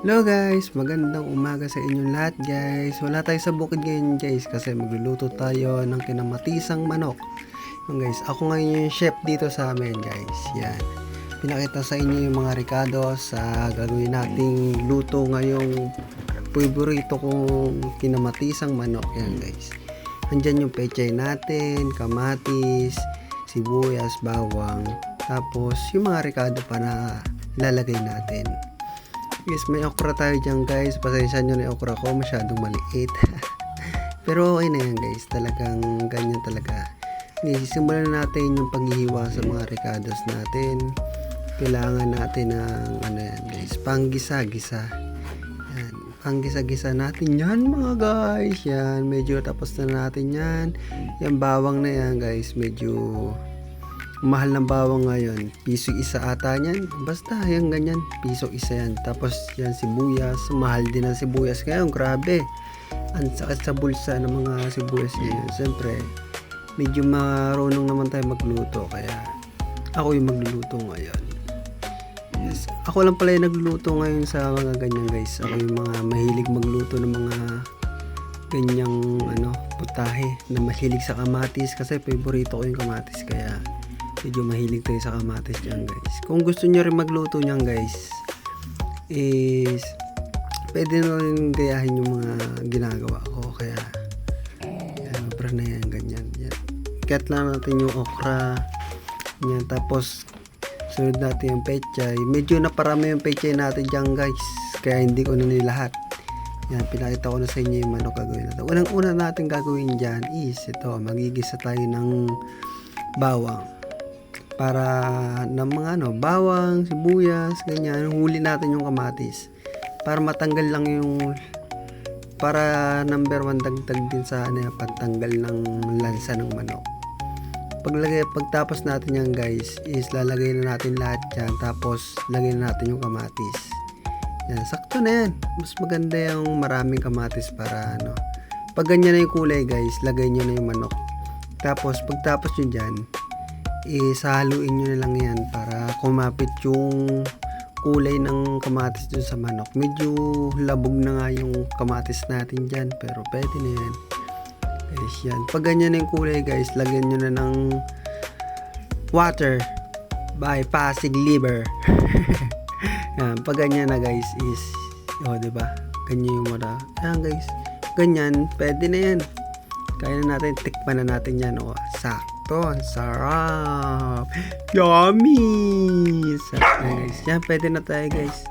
Hello guys, magandang umaga sa inyong lahat guys. Wala tayo sa bukid ngayon guys kasi magluluto tayo ng kinamatisang manok. Yung guys, ako ngayon yung chef dito sa amin guys. Yan. Pinakita sa inyo yung mga ricado sa gagawin nating luto ngayong paborito kong kinamatisang manok. Yan guys. Andyan yung pechay natin, kamatis, sibuyas, bawang. Tapos yung mga ricado pa na ilalagay natin. Guys, may okra tayo dyan guys. Pasensya nyo na yung okra ko, masyadong maliit. Pero okay na yan guys. Talagang ganyan talaga. Guys, simulan na natin yung paghihiwa sa mga ricados natin. Kailangan natin ng ano yan guys, panggisa-gisa. Yan, panggisa-gisa natin yan mga guys. Yan, medyo tapos na natin yan. Yan bawang na yan guys, medyo mahal ng bawang ngayon, piso isa ata yan, basta yan ganyan, piso isa yan. Tapos yan sibuyas, mahal din ang sibuyas ngayon, grabe, ang sakit sa bulsa ng mga sibuyas ngayon. Siyempre medyo marunong naman tayo magluto, kaya ako yung magluluto ngayon. Yes, ako lang pala yung nagluluto ngayon sa mga ganyan guys. Ako yung mga mahilig magluto ng mga ganyang putahe na mahilig sa kamatis, kasi favorito ko yung kamatis, kaya medyo mahilig tayo sa kamatis dyan guys. Kung gusto nyo rin magluto nyan guys, is pwede na rin gayahin yung mga ginagawa ko. Kaya yan, obra na yan, ganyan yan. Cut lang natin yung okra yan, tapos sunod natin yung pechay. Medyo naparami yung pechay natin dyan guys, kaya hindi ko na nilahat. Yan, pinakita ko na sa inyo yung manok gagawin natin. Unang una natin gagawin dyan is ito, magigisa tayo ng bawang. Para ng mga bawang, sibuyas, ganyan. Huli natin yung kamatis para matanggal lang yung, para number 1 dagdag din sa pagtanggal ng lansa ng manok. Pagtapos natin yan guys, is lalagay na natin lahat yan, tapos lagay na natin yung kamatis. Yan, sakto na yan. Mas maganda yung maraming kamatis para pag ganyan na yung kulay guys, lagay nyo na yung manok. Tapos pagtapos nyo dyan, isahaluin nyo na lang yan para kumapit yung kulay ng kamatis dun sa manok. Medyo labog na nga yung kamatis natin dyan, pero pwede na yan guys. Yan, pag ganyan na yung kulay guys, lagyan nyo na ng water by Pasig Liver. Yan, pag ganyan na guys is diba, ganyan yung mura. Yan guys, ganyan, pwede na yan. Kaya na natin, tikpan na natin yan. Sakto, ang sarap, yummy, sarap na guys. Yan, pwede na tayo guys.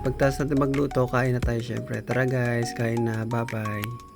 Pagtas natin magluto, kain na tayo syempre. Tara guys, kain na, bye bye.